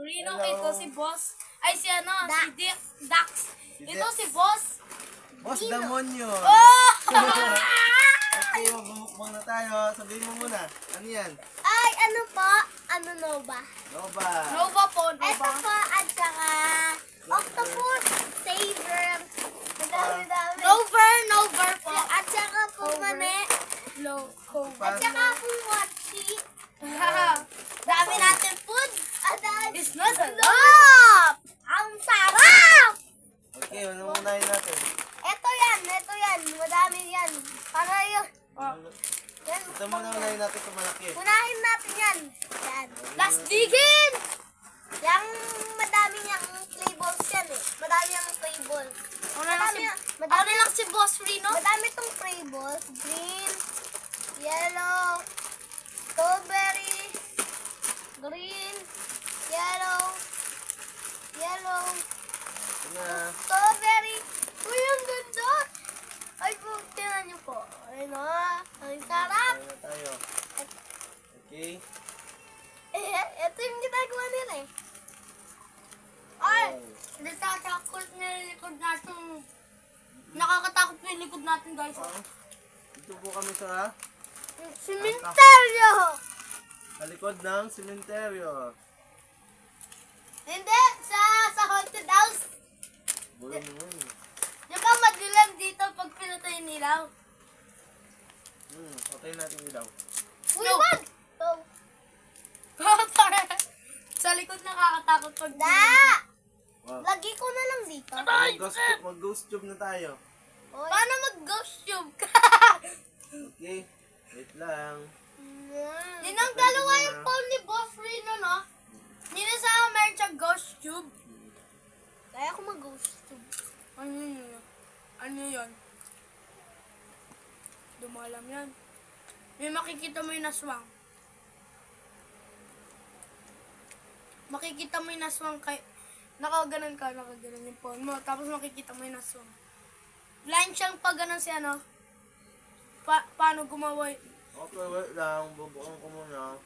Rino, Hello. ito si Boss. Ay, si ano, Dax. si Dax. Ito si Boss. Boss Damonyo. Oh! Okay, magbumukbang na tayo. Sabihin mo muna. Ano yan? Ay, ano po? Ano Nova? Nova. Nova po, Ito Nova. po, at saka Octopus Saver. Madami-dami. Nover po. At saka po Over. mani. At saka po mochi. Dami natin food. At dami. It's not a lot. Sarap! Ang sarap! Okay, ano munahin natin? Ito yan. Madami yan. Para yung... Oh. Yan. Ito muna unahin natin sa malaki. Unahin natin yan. Yan. Last digin! Yang madami niyang flavors yan eh. Madami yung flavors. Ano lang si Boss Rino? Madami tong flavors. Green, yellow, strawberry, green, yellow, Ito na. strawberry. Uy, ang ganda! Ay po, tingnan niyo po. Ayun o. Ang sarap. Kain na tayo. Okay. Ito yung ginagawa nila eh. Ay! Wow. Natatakot na yung likod natin. Nakakatakot na yung likod natin, guys. Dito po kami sa Simenteryo! likod ng sementeryo. Hindi! Sa haunted house. Buhay mo yun. Di ba madilim dito pag pinatay yung ilaw? Patayin natin ilaw. Uy, No. wag! Oh. Sa likod nakakatakot pag Da! Wow. Lagi ko na lang dito. Mag-ghost tube na tayo. Oy. Paano mag-ghost tube ka? Okay. Wait lang. Yun ang dalawa yung phone ni Boss Rino, no? Yun sa meron siya ghost tube. Kaya ko mag-ghost tube. Ano yun? Ano yun? Dumalam yan. May makikita mo yung naswang. Makikita mo yung naswang kay... Nakaganon yung phone mo. Tapos makikita mo yung naswang. Line siyang pag ganun si ano. Paano gumawa y- Okay, wait lang. Bubukan ko muna.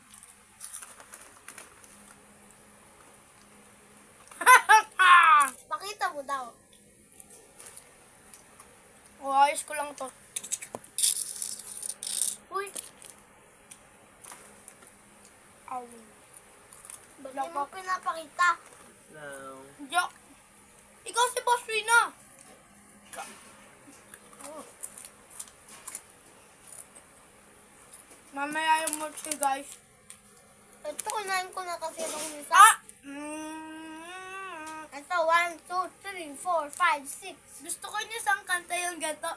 Pakita mo daw. O, ayos ko lang to. Uy, Aw. ba't di mo pinapakita? Lang. Diyak. Ikaw si Boss Rino. Mamaya yung mochi, guys. Ito, kunain ko na kasi itong isa. Ah! Ito, 1, 2, 3, 4, 5, 6. Gusto ko yung isang kanta yung ganito.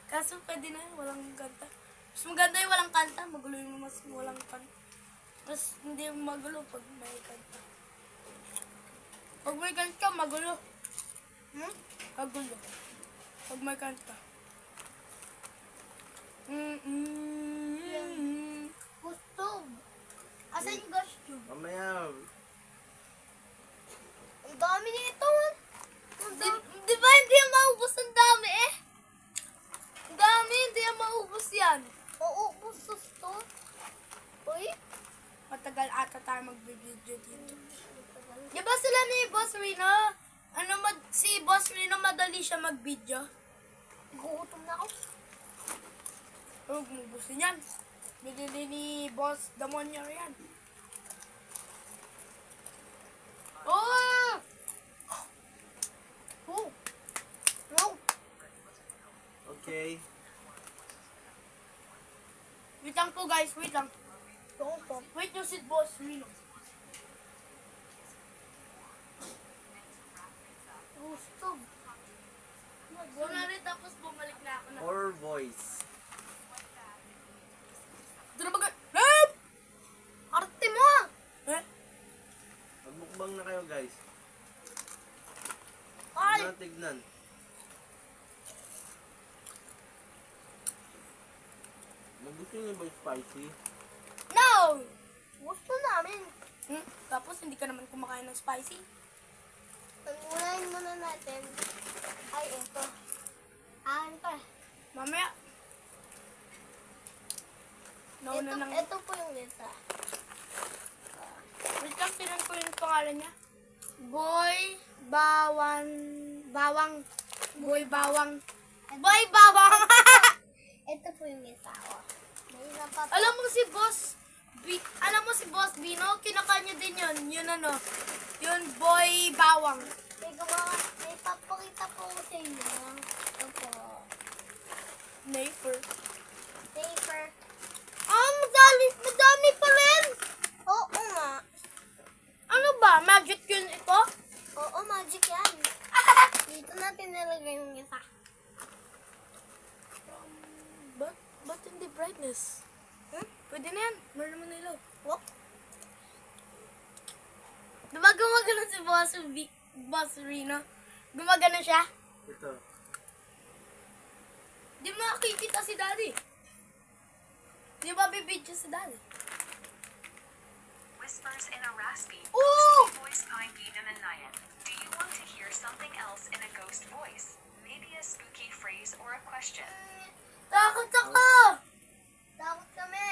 Kaso pwede na yun, walang kanta. Mas maganda yung walang kanta, magulo yung mas walang kanta. Mas hindi magulo pag may kanta. Pag may kanta, magulo. Magulo. Pag may kanta. Gusto. Asan yung ghost tube? Mamaya. Ang dami nito. Di ba hindi yan maubos ang dami eh? Ang dami, hindi yan maubos yan. Oo, gusto. Uy, Matagal ata tayo mag-video dito. Di ba sila ni Boss Rino? Si Boss Rino madali siya mag-video. gugutom na ako. Huwag mo ubusin yan. Binili ni Boss Damonyo yan. Oh! Oh. No. Okay. Wait lang po guys, wait lang. Oo po. Wait nyo si Boss Rino. Gusto. Kunwari tapos bumalik na ako na. Or voice. Ito na ba Lab! Arte mo! Eh? Magmukbang na kayo, guys. Ay! Ano tignan? Magusto niyo ba yung spicy? No! Gusto namin. Tapos hindi ka naman kumakain ng spicy. Unahin muna natin. Ay, ito. Ano pa? Mamaya. Nauna nang... Ito po yung isa. pangalan niya? Boy Bawang. Boy Bawang. Boy Bawang! Ito po yung isa ko. May isa pa po. Alam mo si Boss Bino, kinakanya din yun. Yun ano, yun Boy Bawang. May papakita po ko sa inyo. Ito po. Naper. Paper. Madami pa rin! Oo nga. Ano ba? Magic yun ito? Oo, magic yan. Dito natin nilagay yung isa. Ba't hindi brightness? Pwede na yan. Meron naman ilaw. Wop. Diba gumagano si Boss Rino? Gumagano siya? Ito. Di makikita si Daddy. Di ba bibidyo si Daddy? Whispers in a raspy, Oh! voice by Eden and Nyan. Do you want to hear something else in a ghost voice? Maybe a spooky phrase or a question? Takot ako! Takot kami.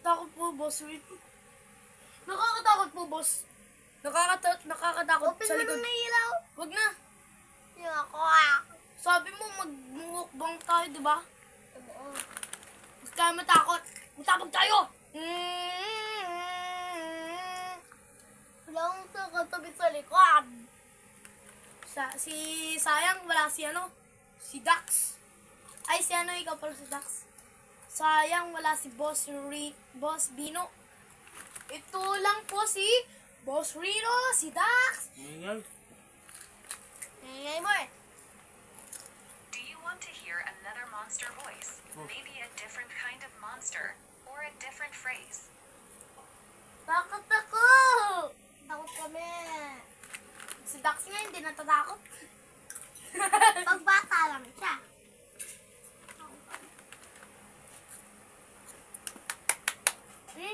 Takot po, Boss Rino. Nakakatakot po, Boss. Nakakatakot Open sa mo likod. nung ilaw. Wag na. Yung ako ah. Sabi mo, mag-mukbang tayo, di ba? Oo. Huwag tayo matakot. Matabag tayo! Wala akong katabi sa likod. Sayang, wala si ano, si Dax. Ay, si ano, ikaw pala si Dax. Sayang, wala si Boss Bino. Ito lang po si Boss Rino, si Dax. Ingay. Ingay mo eh. Do you want to hear another monster voice? Maybe a different kind of monster or a different phrase? Takot ako! Takot kami. Si Dax nga hindi natatakot. Pag bata lang siya.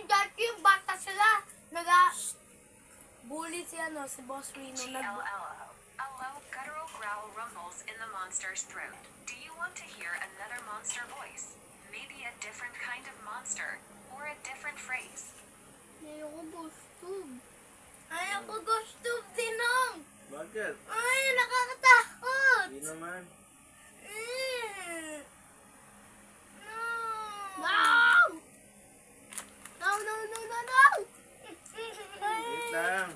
Dati yung bata sila. Bully si ano, si Boss Rino. GLLO. A low guttural growl rumbles in the monster's throat. Do you want to hear another monster voice? Maybe a different kind of monster or a different phrase? Ayoko gustong. Ayaw ko gusto dinong. Bakit? Ay, nakakatakot. Hindi naman. No. No! No, no, no, no, no! Wait lang.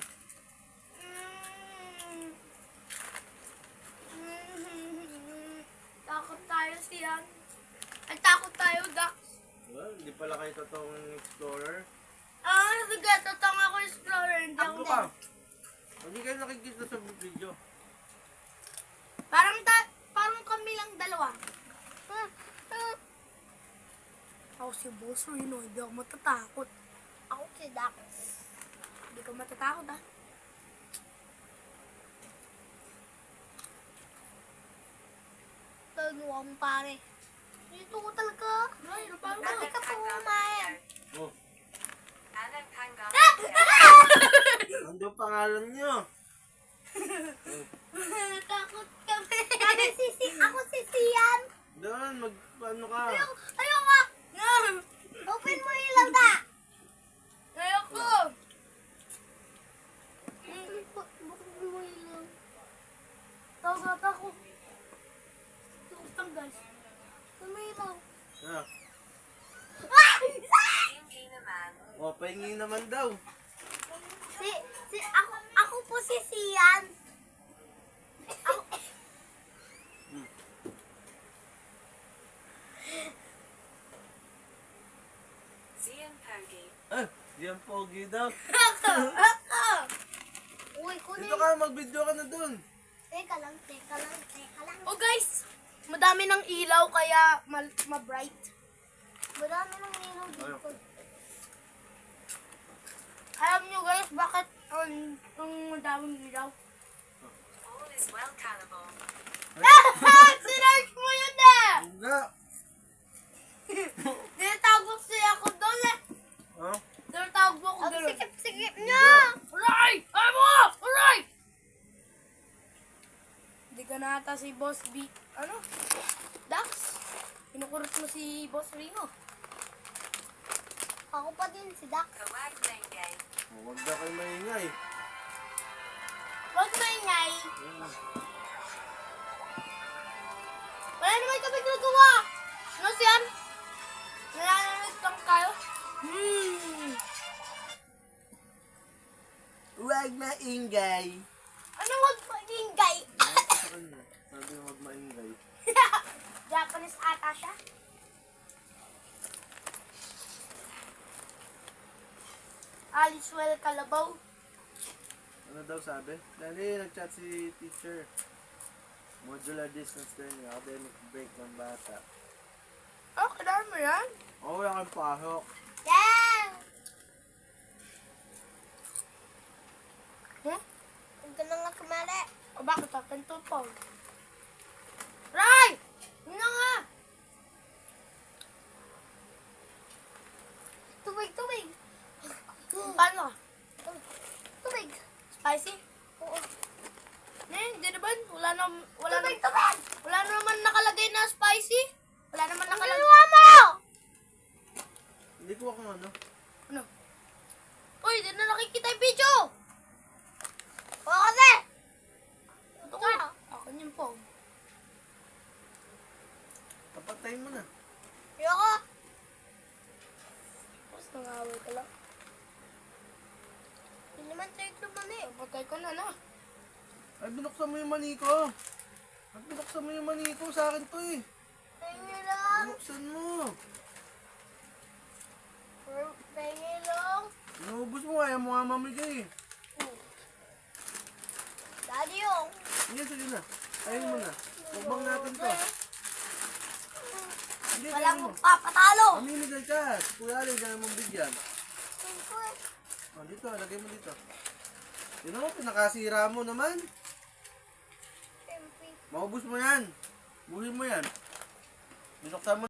Takot tayo siyan. Ay, takot tayo, Dax. Well, hindi pala kayo totoong explorer. Sige, totoo ako explorer. Hindi ako Ano ka? Hindi kayo nakikita sa video. Parang kami lang dalawa. Ako si Boss Rino, hindi ako matatakot. Ako si Dax. Hindi ka matatakot, ha? Taluwa mo pare. Dito ko talaga. Ay, parang Dati ka po kumain. Oh, Anak Pangam. ano pangalan nyo? takot kami. Ako si Sian. Doon, ano ka? Ayoko. Open mo ilaw da. Ayoko. Bukod mo ilaw. Takot ako. Tukang guys. Tumilaw. Ah. Hindi naman. Oh, pahingi naman daw. Ako po si Sian. Zian Pogi. Ah, diyan pogi daw. Uy, kunin. Dito ka, mag-video ka na doon. Teka lang. Oh guys, madami ng ilaw kaya ma-bright. Marami ng ilaw dito. Alam nyo guys, bakit ang madaming ilaw? All is well, Calabo. Sinerge mo yun eh! Nga. Tinatawag mo siya ako doon eh. Oh, Tinatawag mo ako Ang doon. sikip-sikip niya. Aray! Ay mo! Aray! Hindi ka na ata si Boss B. Ano? Dax? Kinukurot mo si Boss Rino. Ako pa din si Dax. Kawag Lengay. huwag na kayo maingay. ingay. Wala naman kami nagawa. Ano siyan? Nananamit lang kayo. Huwag maingay. Ano wag pa ingay? Sa kanya. Sabi mo huwag maingay. Japanese ata siya. Alice Well Kalabaw. Ano daw sabi? Dali, nag-chat si teacher. Modular distance learning, academic break ng bata. Oh, kailangan mo yan? Oo, wala kang pasok. Yeah! Hmm? Huwag ka na nga kumali. O bakit akin to po? Ray! Yun na nga! Tubig, tubig. Paano? Tubig. Spicy? Oo. Hindi naman. Tubig, tubig. Wala naman nakalagay na spicy. Wala naman Ang nakalagay. ginawa mo! Hindi ko akong ano. Ano? Uy, di na nakikita yung video! Oo kasi. Ito ko. Akin yung phone. Papatayin mo na. Ayoko. Tapos nangaway ka lang. Hindi naman tayo kumali. Patay ko na na. Ay, binuksan mo yung mani ko. Ay, binuksan mo yung mani ko. Sa akin to eh. Pahingi lang. Binuksan mo. Pahingi lang. Inuubos mo, ayaw mo nga mamigay eh. Daddy yung. Sige na. Ayaw mo na. Huwag natin to. Hindi, Walang ayaw mo. magpapatalo! Mamimigay ka. Kuya Ali, gano'n mong bigyan. Siyempre. O, dito, lagay mo dito. Yun o, pinakasira mo naman. Siyempre. Maubos mo yan. Buhin mo yan. Binuksan mo